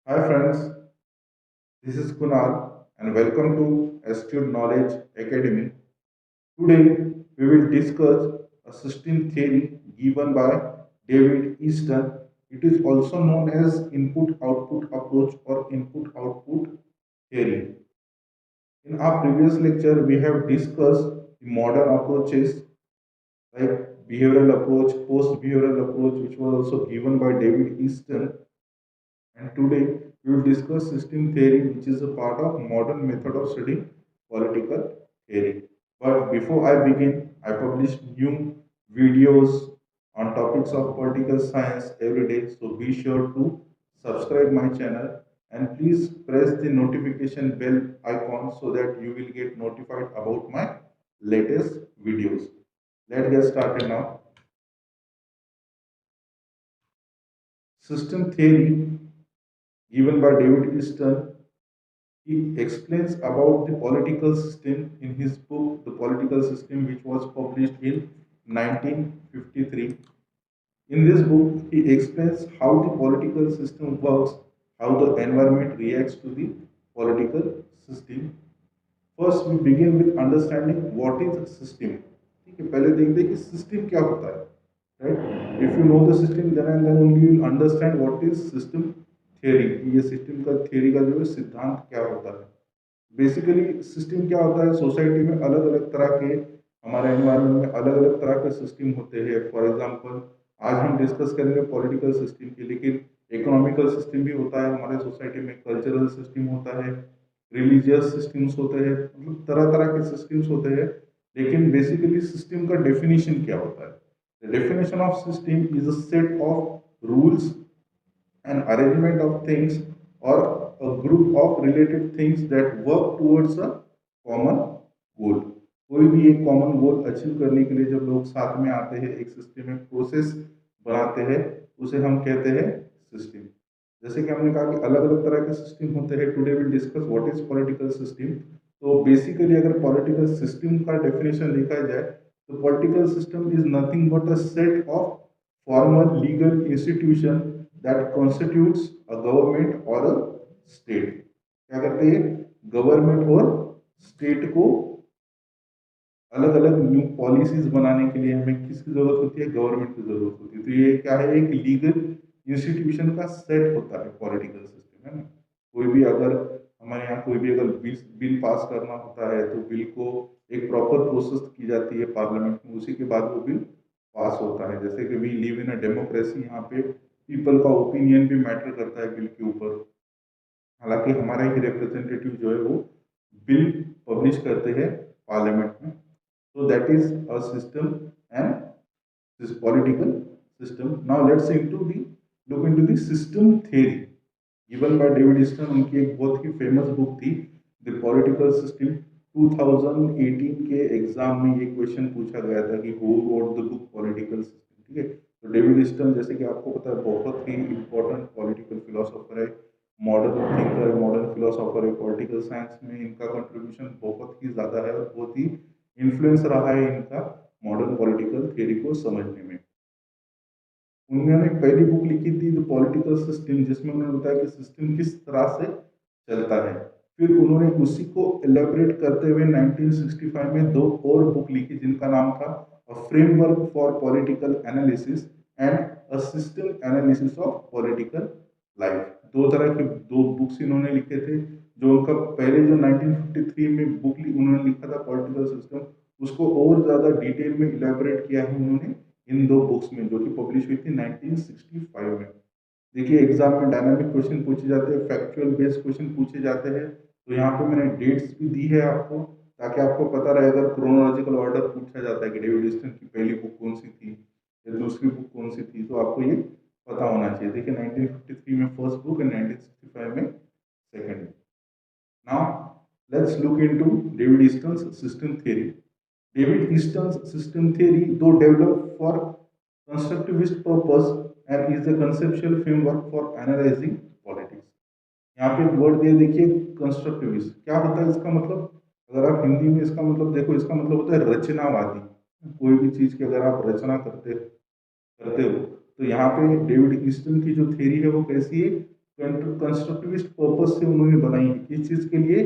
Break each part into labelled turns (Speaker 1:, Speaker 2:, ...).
Speaker 1: Hi friends, this is Kunal and welcome to Astute Knowledge Academy. Today we will discuss a system theory given by David Easton. It is also known as input-output approach or input-output theory. In our previous lecture, we have discussed the modern approaches like behavioral approach, post-behavioral approach, which was also given by David Easton. And today we will discuss system theory, which is a part of modern method of studying political theory. But before I begin, I publish new videos on topics of political science every day. So be sure to subscribe my channel and please press the notification bell icon so that you will get notified about my latest videos. Let's get started now. System theory given by David Easton. He explains about the political system in his book, The Political System, which was published in 1953. In this book, he explains how the political system works, how the environment reacts to the political system. First, we begin with understanding what is a system. ठीक है, पहले देखते हैं कि system क्या होता है. Right? If you know the system, then only you will understand what is system theory. ये सिस्टम का theory का जो है सिद्धांत क्या होता है. बेसिकली सिस्टम क्या होता है, सोसाइटी में अलग अलग तरह के, हमारे एनवायरनमेंट में अलग अलग तरह के सिस्टम होते हैं. फॉर एग्जांपल आज हम डिस्कस करेंगे पॉलिटिकल सिस्टम की, लेकिन इकोनॉमिकल सिस्टम भी होता है हमारे सोसाइटी में, कल्चरल सिस्टम होता है, रिलीजियस सिस्टम्स होते हैं, मतलब तरह तरह के सिस्टम्स होते हैं. लेकिन बेसिकली सिस्टम का डेफिनेशन क्या होता है? The definition of system is a set of rules and arrangement of things or a group of related things that work towards a common goal. कोई भी एक कॉमन गोल अचीव करने के लिए जब लोग साथ में आते हैं, एक सिस्टमिक प्रोसेस बनाते हैं, उसे हम कहते हैं सिस्टम. जैसे कि हमने कहा कि अलग अलग तरह के सिस्टम होते हैं. Today will discuss what is political system. तो बेसिकली अगर पॉलिटिकल सिस्टम का डेफिनेशन देखा जाए तो political system is nothing but a set of formal legal institution that constitutes a government और अ स्टेट. क्या करते हैं? गवर्नमेंट और स्टेट को अलग अलग न्यू पॉलिसीज बनाने के लिए हमें किसकी जरूरत होती है? गवर्नमेंट की जरूरत होती है. तो ये क्या है? एक लीगल इंस्टीट्यूशन का सेट होता है पॉलिटिकल सिस्टम, है ना. कोई भी अगर हमारे यहाँ कोई भी अगर बिल पास करना होता है तो बिल को एक प्रॉपर प्रोसेस की जाती है पार्लियामेंट में, उसी के बाद वो बिल पास होता है. जैसे कि we live in a democracy, यहाँ पे पीपल का ओपिनियन भी मैटर करता है बिल के ऊपर. हालांकि हमारा ही रिप्रेजेंटेटिव जो है वो बिल पब्लिश करते हैं पार्लियामेंट में. So that is a system and this political system. Now let's look into the system theory given by David Easton. उनकी एक बहुत ही फेमस बुक थी द पॉलिटिकल सिस्टम. 2018 के एग्जाम में ये क्वेश्चन पूछा गया था कि who wrote the book political system. ठीक है, तो डेविड ईस्टन जैसे कि आपको पता है बहुत ही इंपॉर्टेंट पॉलिटिकल फिलोसोफर है, मॉडर्न थिंकर है, मॉडर्न फिलोसोफर है. पॉलिटिकल साइंस में इनका कंट्रीब्यूशन बहुत ही ज़्यादा है और बहुत ही इन्फ्लुएंस रहा है इनका मॉडर्न पॉलिटिकल थियरी को समझने में. उन्होंने पहली बुक लिखी थी द पॉलिटिकल सिस्टम, जिसमें उन्होंने बताया कि सिस्टम किस तरह से चलता है. फिर उन्होंने उसी को एलेबरेट करते हुए 1965 में दो और बुक लिखी जिनका नाम था a framework for political analysis and a system analysis of political life. दो तरह के दो बुक्स इन्होंने लिखे थे. जो उनका पहले जो 1953 में बुक उन्होंने लिखा था पॉलिटिकल सिस्टम, उसको और ज़्यादा डिटेल में इलेबोरेट किया है उन्होंने इन दो बुक्स में, जो कि पब्लिश हुई थी 1965 में. देखिए एग्जाम में डायनामिक क्वेश्चन पूछे जाते हैं, फैक्चुअल बेस्ड क्वेश्चन पूछे जाते हैं. तो यहाँ पे मैंने डेट्स भी दी है आपको, ताकि आपको पता रहे. अगर क्रोनोलॉजिकल ऑर्डर पूछा जाता है कि डेविड ईस्टन की पहली बुक कौन सी थी या दूसरी बुक कौन सी थी, तो आपको ये पता होना चाहिए. देखिए 1953 में फर्स्ट बुक एंड 1965 में second book. Now, let's look into David Easton's system theory. David Easton's system theory, though developed for constructivist purpose, and is a conceptual framework for analyzing politics. यहाँ पे एक वर्ड दिया देखिए, constructivist. क्या होता है इसका मतलब? अगर आप हिंदी में इसका मतलब देखो, इसका मतलब होता है रचनावादी. कोई भी चीज की अगर आप रचना करते करते हो, तो यहाँ पे डेविड ईस्टन की जो थ्योरी है वो कैसी है? कंस्ट्रक्टिविस्ट पर्पस से उन्होंने बनाई है। किस चीज के लिए?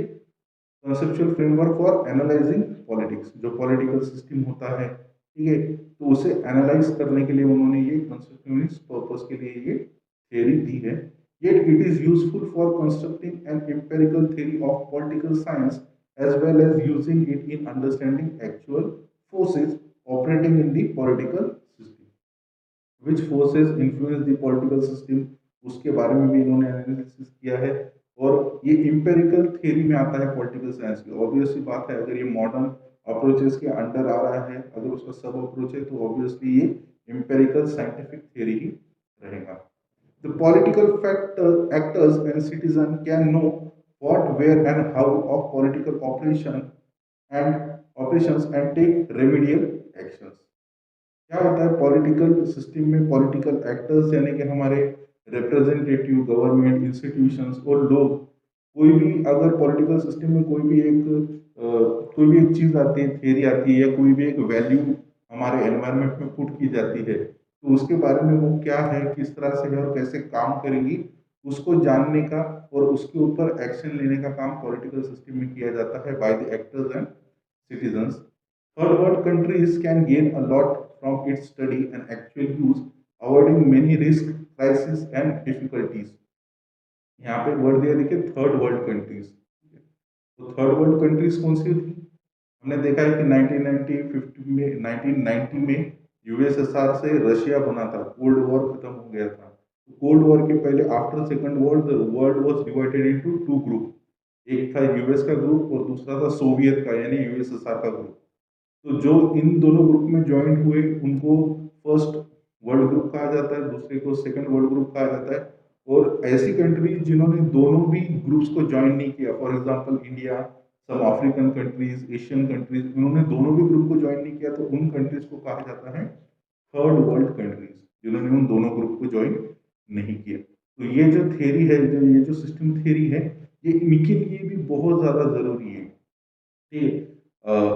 Speaker 1: Conceptual framework for analysing politics, जो पॉलिटिकल सिस्टम होता है, ठीक है, तो उसे एनालाइज करने के लिए उन्होंने ये कंस्ट्रक्टिविस्ट पर्पस के लिए ये थ्योरी दी है। Yet it is useful for constructing an empirical theory of political science as well as using it in understanding actual forces operating in the political system. Which forces influence the political system, उसके बारे में भी इन्होंने analysis किया है। और ये empirical theory में आता है पॉलिटिकल साइंस की। ऑब्वियस सी बात है, अगर ये मॉडर्न अप्रोचेस के अंडर आ रहा है, अगर उसका सब अप्रोच है, तो ऑब्वियसली ये इम्पेरिकल साइंटिफिक थ्योरी ही रहेगा। The political actors and citizens can know what, where, and how of political operations and take remedial actions. क्या होता है पॉलिटिकल सिस्टम में? पॉलिटिकल एक्टर्स यानी कि हमारे रिप्रेजेंटेटिव, गवर्नमेंट इंस्टीट्यूशंस और लोग, कोई भी अगर पॉलिटिकल सिस्टम में कोई भी एक चीज आती है, थियरी आती है, या कोई भी एक वैल्यू हमारे एनवायरनमेंट में पुट की जाती है, तो उसके बारे में वो क्या है, किस तरह से है और कैसे काम करेंगी, उसको जानने का और उसके ऊपर एक्शन लेने का काम पॉलिटिकल सिस्टम में किया जाता है by the actors and citizens. Third world countries can gain a lot from its study and actual use, avoiding many risks, crises and difficulties. यहाँ पे वर्ड दिया, देखिए, थर्ड वर्ल्ड कंट्रीज। तो थर्ड वर्ल्ड कंट्रीज कौन सी थी? हमने देखा है कि 1990 में यूएसएसआर से रशिया बना था, कोल्ड वॉर खत्म हो गया था। तो कोल्ड वॉर के पहले, after second war, the world was divided into two group. एक था यूएस का ग्रुप और दूसरा था सोवियत का, यानी यूएसएसआर का ग्रुप। तो जो इन दोनों ग्रुप में ज्वाइन हुए उनको फर्स्ट वर्ल्ड ग्रुप कहा जाता है, दूसरे को सेकंड वर्ल्ड ग्रुप कहा जाता है। और ऐसी कंट्रीज जिन्होंने दोनों भी ग्रुप्स को ज्वाइन नहीं किया, for example India, some African countries, Asian countries, उन्होंने दोनों भी ग्रुप को ज्वाइन नहीं किया, तो उन कंट्रीज को कहा जाता है थर्ड वर्ल्ड कंट्रीज, जिन्होंने उन दोनों ग्रुप को ज्वाइन नहीं किया। तो ये जो थ्योरी है, ये जो सिस्टम थ्योरी है, ये इनके लिए भी बहुत ज्यादा जरूरी है। ठीक है,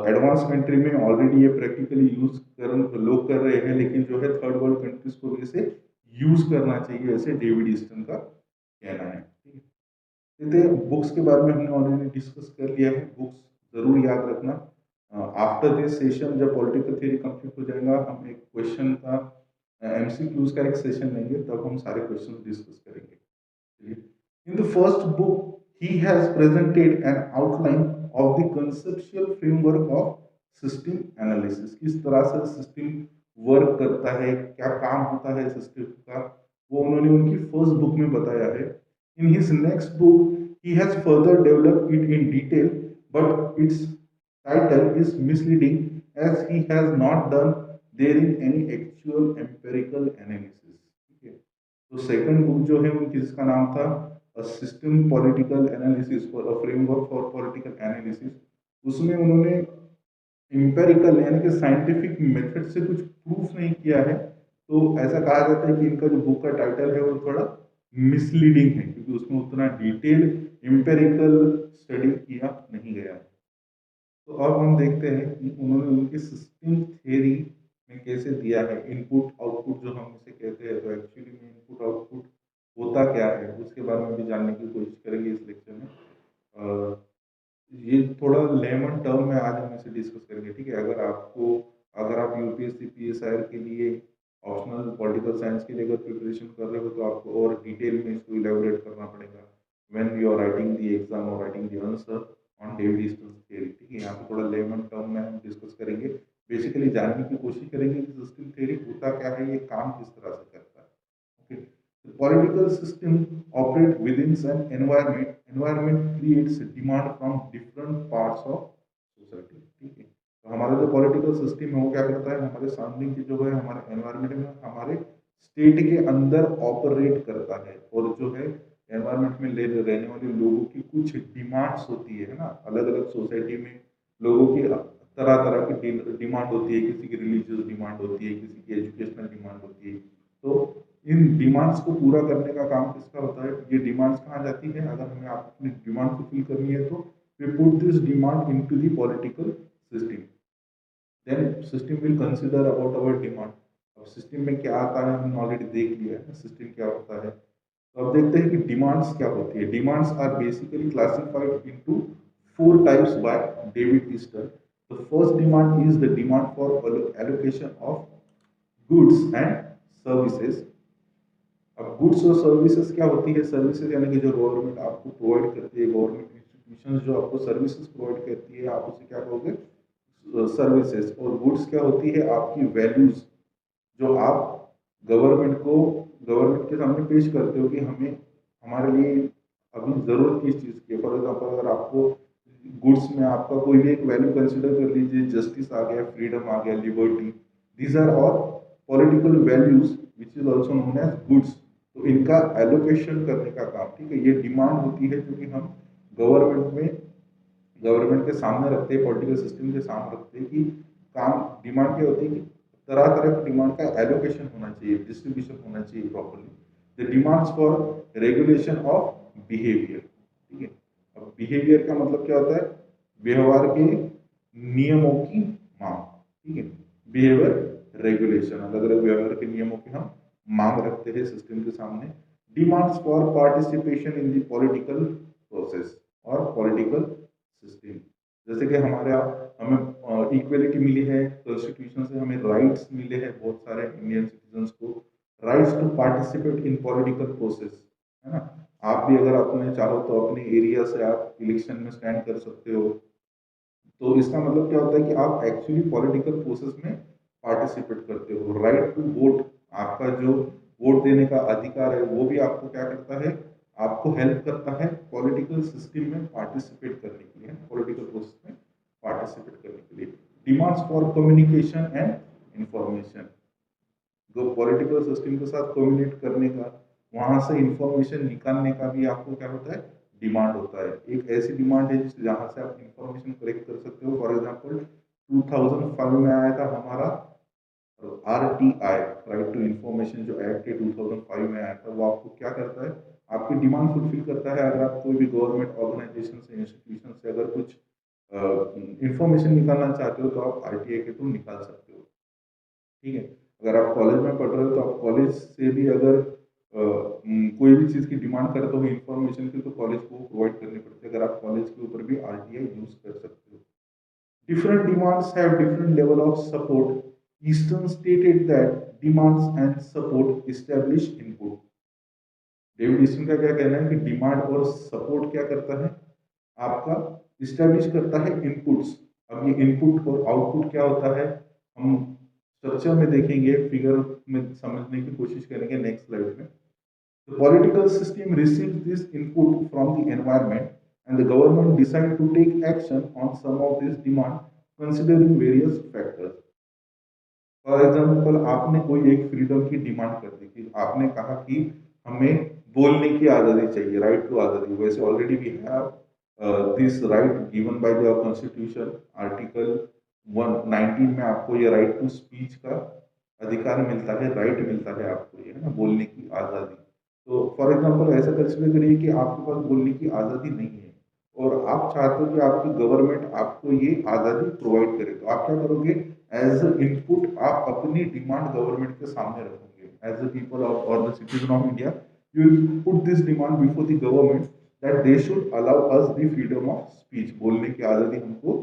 Speaker 1: एडवांस कंट्री में ऑलरेडी ये प्रैक्टिकली यूज कर लोग कर रहे हैं, लेकिन जो है थर्ड वर्ल्ड कंट्रीज को भी इसे यूज करना चाहिए, ऐसे डेविड ईस्टन का कहना है। ठीक है, बुक्स के बारे में हमने ऑलरेडी डिस्कस कर लिया है, बुक्स जरूर याद रखना। आफ्टर दिस सेशन जब पॉलिटिकल थ्योरी कंप्लीट हो जाएगा, हम एक क्वेश्चन का एमसीक्यूज का एक सेशन लेंगे, तब हम सारे क्वेश्चन डिस्कस करेंगे। In the first book, he has presented an outline of the conceptual framework of system analysis. किस तरह से सिस्टम वर्क करता है, क्या काम होता है सिस्टम का, वो उन्होंने उनकी फर्स्ट बुक में बताया है। In his next book, he has further developed it in detail, but its title is misleading as he has not done therein any actual empirical analysis. ठीक है, तो सेकंड बुक जो है उनकी, जिसका नाम था system political analysis for a framework for political analysis, उसमें उन्होंने इंपेरिकल यानी कि साइंटिफिक मेथड से कुछ प्रूफ नहीं किया है। तो ऐसा कहा जाता है कि इनका जो बुक का टाइटल है वो थोड़ा मिसलीडिंग है, क्योंकि उसमें उतना डिटेल इंपेरिकल स्टडी किया नहीं गया है। तो अब हम देखते हैं कि उन्होंने उनकी सिस्टम थ्योरी में कैसे दिया है इनपुट आउटपुट, जो हम इसे कहते हैं। तो एक्चुअली में इनपुट आउटपुट होता क्या है, उसके बारे में भी जानने की कोशिश करेंगे इस लेक्चर में। ये थोड़ा लेमन टर्म में आज हम इसे डिस्कस करेंगे। ठीक है, अगर आप यूपीएससी पीएसआईआर के लिए ऑप्शनल पॉलिटिकल साइंस के लिए अगर प्रिपरेशन कर रहे हो, तो आपको और डिटेल में इसको इलेबोरेट करना पड़ेगा when you are writing the exam और writing the answer on David Easton theory. ठीक है, यहाँ पे थोड़ा लेमन टर्म में हम डिस्कस करेंगे, बेसिकली जानने की कोशिश करेंगे कि सिस्टम थ्योरी होता क्या है, ये काम किस तरह से करता है। Okay, the political system operate within an environment. Environment creates demand from different parts of society. ठीक है, तो हमारा जो पॉलिटिकल सिस्टम है वो क्या करता है, हमारे सराउंडिंग की जो है, हमारे एनवायरनमेंट में, हमारे स्टेट के अंदर ऑपरेट करता है। और जो है एनवायरनमेंट में रहने वाले लोगों की कुछ डिमांड्स होती है ना, अलग अलग सोसाइटी में लोगों की तरह तरह की डिमांड होती है। किसी की रिलीजियस डिमांड होती है, किसी की एजुकेशनल डिमांड होती है। तो इन डिमांड्स को पूरा करने का काम किसका होता है? ये डिमांड्स कहाँ जाती है? अगर हमें अपनी डिमांड फुलफिल करनी है, तो we put this demand into the political system, then system will consider about our demand. अब सिस्टम में क्या आता है हमने ऑलरेडी देख लिया है, सिस्टम क्या होता है। तो अब देखते हैं कि डिमांड्स क्या होती है। Demands are basically classified into four types by David Easton. The first demand is the demand for allocation of goods and services. अब गुड्स और सर्विसेज क्या होती है? सर्विसेज यानी कि जो गवर्नमेंट आपको प्रोवाइड करती है, गवर्नमेंट इंस्टीट्यूशन जो आपको सर्विसेज प्रोवाइड करती है, आप उसे क्या कहोगे? सर्विसेज। और गुड्स क्या होती है? आपकी वैल्यूज जो आप गवर्नमेंट के सामने पेश करते हो कि हमें हमारे लिए अभी जरूरत किस चीज़ की है। फॉर एग्जाम्पल अगर आपको गुड्स में आपका कोई भी एक वैल्यू कंसिडर कर लीजिए, जस्टिस आ गया, फ्रीडम आ गया, liberty, these are all political values which is also known as goods. तो इनका एलोकेशन करने का काम, ठीक है, ये डिमांड होती है जो कि हम गवर्नमेंट में गवर्नमेंट के सामने रखते हैं, पॉलिटिकल सिस्टम के सामने रखते हैं कि काम डिमांड क्या होती है कि तरह तरह की डिमांड का एलोकेशन होना चाहिए, डिस्ट्रीब्यूशन होना चाहिए properly. The demands for regulation of behaviour, ठीक है। अब बिहेवियर का मतलब क्या होता है? व्यवहार के नियमों की मांग, ठीक है। बिहेवियर रेगुलेशन, अलग अलग व्यवहार के नियमों की हम मांग रखते हैं सिस्टम के सामने। Demands for participation in the political process और पॉलिटिकल सिस्टम, जैसे कि हमें इक्वलिटी मिली है कॉन्स्टिट्यूशन से, हमें राइट्स मिले हैं बहुत सारे इंडियन सिटीजन्स को, rights to participate in political process, है ना। आप भी अगर अपने चाहो तो अपने एरिया से आप इलेक्शन में स्टैंड कर सकते हो। तो इसका मतलब क्या होता है कि आप एक्चुअली पॉलिटिकल प्रोसेस में पार्टिसिपेट करते हो। राइट टू वोट, आपका जो वोट देने का अधिकार है वो भी आपको क्या करता है? आपको हेल्प करता है पॉलिटिकल सिस्टम में पार्टिसिपेट करने के लिए, पॉलिटिकल प्रोसेस में पार्टिसिपेट करने के लिए। Demands for communication and information, जो पॉलिटिकल सिस्टम के साथ कम्युनिकेट करने का, वहां से इंफॉर्मेशन निकालने का भी आपको क्या होता है? डिमांड होता है। एक ऐसी डिमांड है जहां से आप इंफॉर्मेशन कलेक्ट कर सकते हो। फॉर एग्जांपल 2005 में आया था हमारा RTI, राइट टू इंफॉर्मेशन, जो एक्ट है 2005 में आया था, वो आपको क्या करता है? आपकी डिमांड फुलफिल करता है। अगर आप कोई भी गवर्नमेंट ऑर्गेनाइजेशन से, इंस्टीट्यूशन से अगर कुछ इंफॉर्मेशन निकालना चाहते हो तो आप RTI के थ्रू निकाल सकते हो, ठीक है। अगर आप कॉलेज में पढ़ रहे हो तो आप कॉलेज से भी अगर कोई भी चीज़ की डिमांड करते हो इंफॉर्मेशन की, तो कॉलेज को प्रोवाइड करनी पड़ती है। अगर आप कॉलेज के ऊपर भी RTI यूज कर सकते हो। Different demands have different level of support. Easton stated that demands and support establish input. David Easton का क्या कहना है कि डिमांड और सपोर्ट क्या करता है? आपका इस्टेब्लिश करता है इनपुट्स। अब ये इनपुट और आउटपुट क्या होता है, हम स्ट्रक्चर में देखेंगे, फिगर में समझने की कोशिश करेंगे नेक्स्ट स्लाइड में। The political system receives this input from the environment, and the government decide to take action on some of this demand considering various factors. For example आपने कोई एक फ्रीडम की डिमांड कर दी कि आपने कहा कि हमें बोलने की आज़ादी चाहिए, राइट टू आज़ादी। वैसे already we have this right given by the constitution, article 119 में आपको ये राइट टू स्पीच का अधिकार मिलता है, राइट मिलता है आपको, ये है ना, बोलने की आज़ादी। तो फॉर एग्जाम्पल ऐसा कंसिडर करिए कि आपके पास बोलने की आज़ादी नहीं है और आप चाहते हो कि आपकी गवर्नमेंट आपको ये आज़ादी प्रोवाइड करे, तो आप क्या करोगे? एज इनपुट आप अपनी डिमांड गवर्नमेंट के सामने रखोगे। एज अ पीपल ऑफ और the citizen of India, you will put this demand before the government that they should allow us the freedom of speech, बोलने की आज़ादी हमको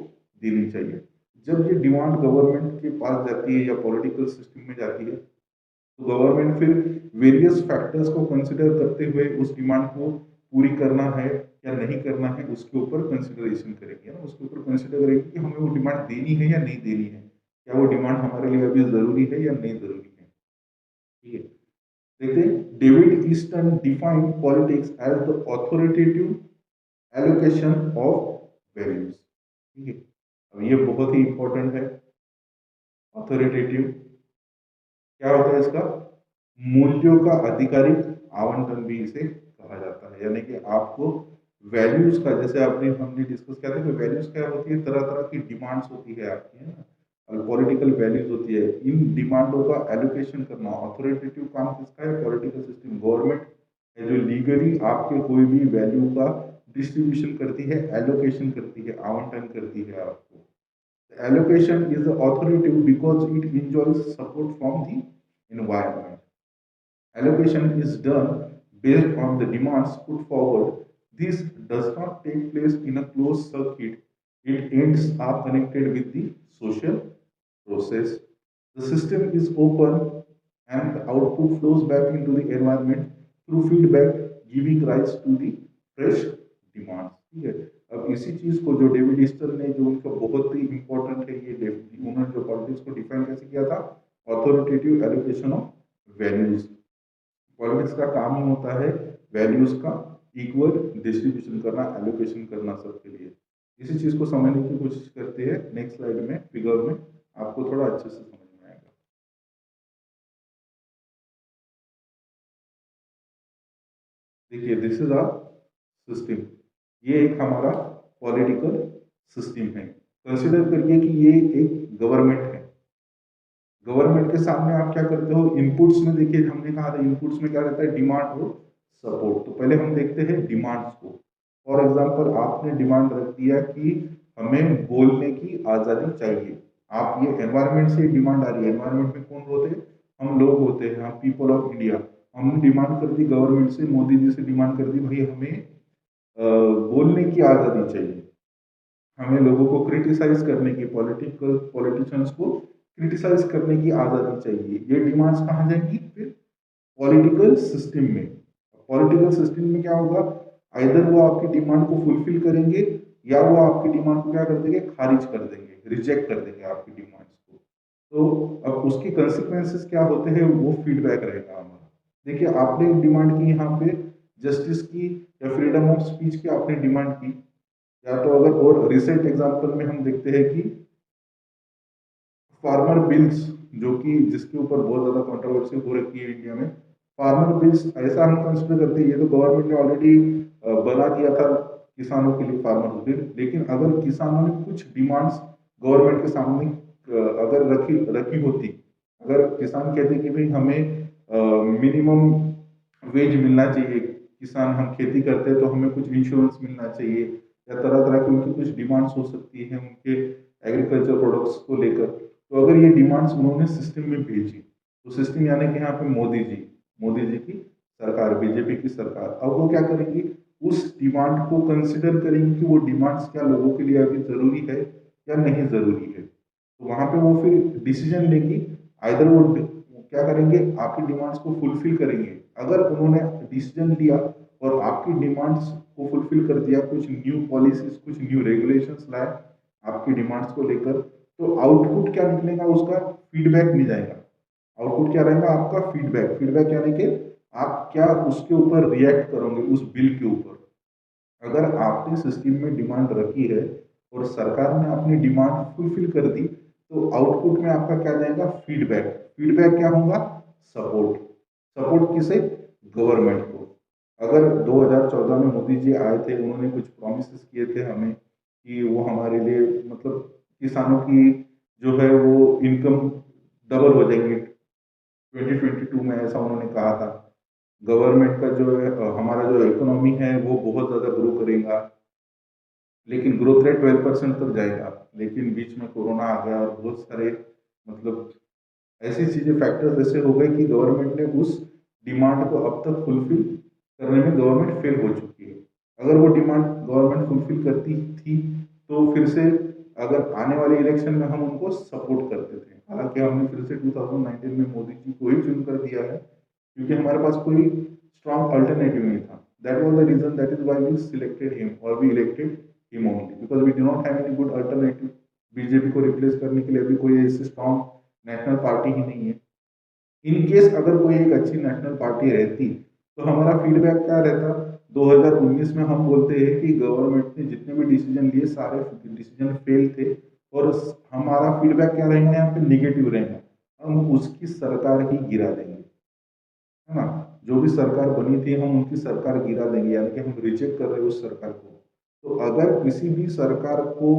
Speaker 1: देनी चाहिए। जब ये डिमांड गवर्नमेंट के पास जाती है या पॉलिटिकल सिस्टम में जाती है, तो गवर्नमेंट फिर वेरियस फैक्टर्स को कंसिडर करते हुए उस डिमांड को पूरी करना है या नहीं करना है, उसके ऊपर कंसिडरेशन करेगी, ना, उसके ऊपर कंसिडर करेगी कि हमें वो डिमांड देनी है या नहीं देनी है, क्या वो डिमांड हमारे लिए अभी जरूरी है या नहीं जरूरी है, ठीक है। देखते हैं, David Easton defined politics as the authoritative allocation of values, ठीक है। अब ये बहुत ही इंपॉर्टेंट है। ऑथोरिटेटिव क्या होता है इसका? मूल्यों का आधिकारिक आवंटन भी इसे कहा जाता है। यानी कि आपको वैल्यूज का, जैसे आपने हमने डिस्कस किया था कि वैल्यूज क्या होती है, तरह तरह की डिमांड्स होती है आपकी, है ना, और पॉलिटिकल वैल्यूज होती है। इन डिमांडों का एलोकेशन करना ऑथोरिटेटिव काम किसका है? पॉलिटिकल सिस्टम, गवर्नमेंट है जो लीगली आपके कोई भी वैल्यू का डिस्ट्रीब्यूशन करती है, एलोकेशन करती है, आवंटन करती है आपको। Allocation is authoritative because it enjoys support from the environment. Allocation is done based on the demands put forward. This does not take place in a closed circuit. It ends are connected with the social process. The system is open and the output flows back into the environment through feedback, giving rise to the fresh demands. ठीक है, अब इसी चीज को जो David Easter ने, जो उनका बहुत ही इंपॉर्टेंट है, ये उन्होंने जो पॉलिटिक्स को डिफाइन कैसे किया था, authoritative allocation of values. Politics का काम ही होता है वैल्यूज का इक्वल डिस्ट्रीब्यूशन करना, एलोकेशन करना सबके लिए। इसी चीज को समझने की कोशिश करते हैं नेक्स्ट स्लाइड में, फिगर में आपको थोड़ा अच्छे से समझ में आएगा। देखिए, दिस इज आवर सिस्टम, ये एक हमारा पॉलिटिकल सिस्टम है। कंसिडर करिए कि ये एक गवर्नमेंट है। गवर्नमेंट के सामने आप क्या करते हो, इनपुट्स में देखिए, हमने कहा था इनपुट्स में क्या रहता है, डिमांड और सपोर्ट। तो पहले हम देखते हैं डिमांड्स को। फॉर एग्जांपल, आपने डिमांड रख दिया कि हमें बोलने की आज़ादी चाहिए। आप ये एनवायरनमेंट से डिमांड आ रही है। एनवायरनमेंट में कौन होते हैं, हम लोग होते हैं, हम पीपल ऑफ इंडिया। हमने डिमांड कर दी गवर्नमेंट से, मोदी जी से डिमांड कर दी, भाई हमें बोलने की आज़ादी चाहिए, हमें लोगों को क्रिटिसाइज करने की, पॉलिटिकल पॉलिटिशियंस को क्रिटिसाइज करने की आज़ादी चाहिए। ये डिमांड्स कहाँ जाएंगी फिर, पॉलिटिकल सिस्टम में। पॉलिटिकल सिस्टम में क्या होगा, आइदर वो आपकी डिमांड को फुलफिल करेंगे या वो आपकी डिमांड को क्या कर देंगे, खारिज कर देंगे, रिजेक्ट कर देंगे आपकी डिमांड्स को। तो अब उसकी कंसिक्वेंसेस क्या होते हैं, वो फीडबैक रहेगा हमारा। देखिए, आपने डिमांड की यहाँ पे जस्टिस की या फ्रीडम ऑफ स्पीच की आपने डिमांड की, या तो अगर और रिसेंट एग्जांपल में हम देखते हैं कि फार्मर बिल्स, जो कि जिसके ऊपर बहुत ज्यादा कंट्रोवर्सी हो रखी है इंडिया में। फार्मर बिल्स ऐसा हम कंसिडर करते हैं, ये तो गवर्नमेंट ने ऑलरेडी बना दिया था किसानों के लिए फार्मर बिल, लेकिन अगर किसानों ने कुछ डिमांड्स गवर्नमेंट के सामने अगर रखी रखी होती, अगर किसान कहते कि भाई हमें मिनिमम वेज मिलना चाहिए, किसान हम खेती करते हैं तो हमें कुछ इंश्योरेंस मिलना चाहिए, या तरह तरह की उनकी कुछ डिमांड्स हो सकती है उनके एग्रीकल्चर प्रोडक्ट्स को लेकर। तो अगर ये डिमांड्स उन्होंने सिस्टम में भेजी, तो सिस्टम यानी कि यहाँ पे मोदी जी की सरकार, बीजेपी की सरकार, अब वो क्या करेंगी, उस डिमांड को कंसिडर करेंगे कि वो डिमांड्स क्या लोगों के लिए अभी जरूरी है या नहीं जरूरी है। तो वहां पे वो फिर डिसीजन लेगी, आइदर वो क्या करेंगे, आपकी डिमांड्स को फुलफिल करेंगे। अगर उन्होंने डिसीजन लिया और आपकी डिमांड्स को फुलफिल कर दिया, कुछ न्यू पॉलिसीज, कुछ न्यू रेगुलेशंस लाए आपकी डिमांड्स को लेकर, तो आउटपुट क्या निकलेगा, उसका फीडबैक मिल जाएगा। आउटपुट क्या रहेगा आपका, फीडबैक। फीडबैक यानी कि आप क्या उसके ऊपर रिएक्ट करोगे, उस बिल के ऊपर। अगर आपने सिस्टम में डिमांड रखी है और सरकार ने अपनी डिमांड फुलफिल कर दी, तो आउटपुट में आपका क्या जाएगा, फीडबैक। फीडबैक क्या होगा, सपोर्ट। सपोर्ट किसे, गवर्नमेंट को। अगर 2014 में मोदी जी आए थे, उन्होंने कुछ प्रॉमिस किए थे हमें कि वो हमारे लिए, मतलब किसानों की जो है वो इनकम डबल हो जाएंगी 2022 में, ऐसा उन्होंने कहा था। गवर्नमेंट का जो है हमारा जो इकोनॉमी है वो बहुत ज़्यादा ग्रो करेगा, लेकिन ग्रोथ रेट 12% तक जाएगा। लेकिन बीच में कोरोना आ गया और बहुत सारे, मतलब ऐसी चीज़ें, फैक्टर्स ऐसे हो गए कि गवर्नमेंट ने उस डिमांड को अब तक फुलफिल करने में गवर्नमेंट फेल हो चुकी है। अगर वो डिमांड गवर्नमेंट फुलफिल करती थी, तो फिर से अगर आने वाले इलेक्शन में हम उनको सपोर्ट करते थे। हालांकि हमने फिर से 2019 में मोदी जी को ही चुन कर दिया है, क्योंकि हमारे पास कोई स्ट्रॉन्ग अल्टरनेटिव नहीं था। That was the reason, that is why we selected him और we elected him only, because we do not have any good alternative. BJP को रिप्लेस करने के लिए अभी कोई ऐसी स्ट्रॉन्ग नेशनल पार्टी ही नहीं है। इन केस अगर कोई एक अच्छी नेशनल पार्टी रहती, तो हमारा फीडबैक क्या रहता, 2019 में हम बोलते हैं कि गवर्नमेंट ने जितने भी डिसीजन लिए सारे डिसीजन फेल थे, और हमारा फीडबैक क्या रहेगा, यहाँ पे निगेटिव रहेगा, हम उसकी सरकार ही गिरा देंगे, है ना। जो भी सरकार बनी थी हम उनकी सरकार गिरा देंगे, यानी कि हम रिजेक्ट कर रहे हैं उस सरकार को। तो अगर किसी भी सरकार को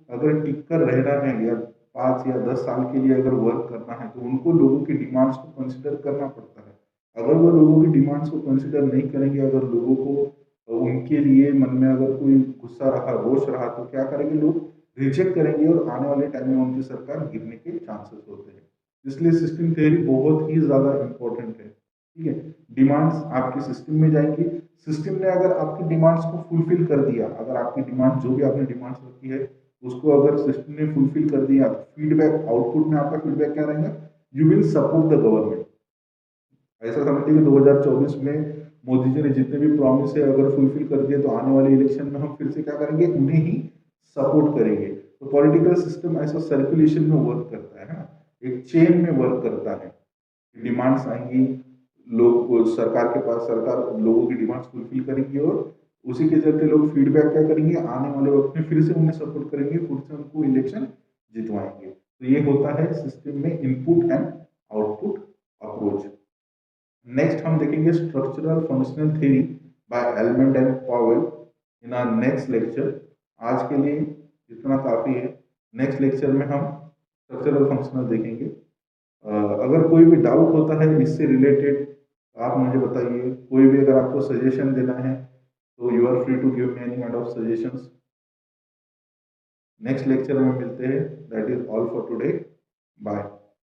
Speaker 1: अगर टिक कर रहना है, या 5 या 10 साल के लिए अगर वर्क करना है, तो उनको लोगों की डिमांड्स को कंसिडर करना पड़ता है। अगर वो लोगों की डिमांड्स को कंसिडर नहीं करेंगे, अगर लोगों को उनके लिए मन में अगर कोई गुस्सा रहा, रोष रहा, तो क्या करेंगे लोग, रिजेक्ट करेंगे, और आने वाले टाइम में उनकी सरकार गिरने के चांसेस होते हैं। इसलिए सिस्टम थ्योरी बहुत ही ज़्यादा इम्पोर्टेंट है। ठीक है। डिमांड्स आपके सिस्टम में जाएंगी, सिस्टम ने अगर आपकी डिमांड्स को फुलफिल कर दिया, अगर आपकी डिमांड जो भी आपने डिमांड्स रखी है उसको अगर सिस्टम ने फुलफिल कर दिया, फीडबैक आउटपुट में आपका फीडबैक क्या रहेगा, you will support the government. ऐसा समझते कि 2024 में मोदी जी ने जितने भी प्रॉमिस है अगर फुलफिल कर दिए तो आने वाले इलेक्शन में हम फिर से क्या करेंगे, उन्हें ही सपोर्ट करेंगे। तो पॉलिटिकल सिस्टम ऐसा सर्कुलेशन में वर्क करता है ना, एक चेन में वर्क करता है। डिमांड्स आएंगी, लोग सरकार के पास, सरकार लोगों की डिमांड्स फुलफिल करेंगी और उसी के चलते लोग फीडबैक क्या करेंगे, आने वाले वक्त में फिर से उन्हें सपोर्ट करेंगे, फिर से उनको इलेक्शन जितवाएंगे। तो ये होता है सिस्टम में input and output approach. Next हम देखेंगे structural functional theory by Almond and Powell in our next lecture. आज के लिए इतना काफ़ी है, नेक्स्ट लेक्चर में हम स्ट्रक्चरल फंक्शनल देखेंगे। अगर कोई भी डाउट होता है इससे रिलेटेड आप मुझे बताइए, कोई भी अगर आपको सजेशन देना है तो you are free to give me any kind of suggestions. Next lecture में मिलते हैं। That is all for today. Bye.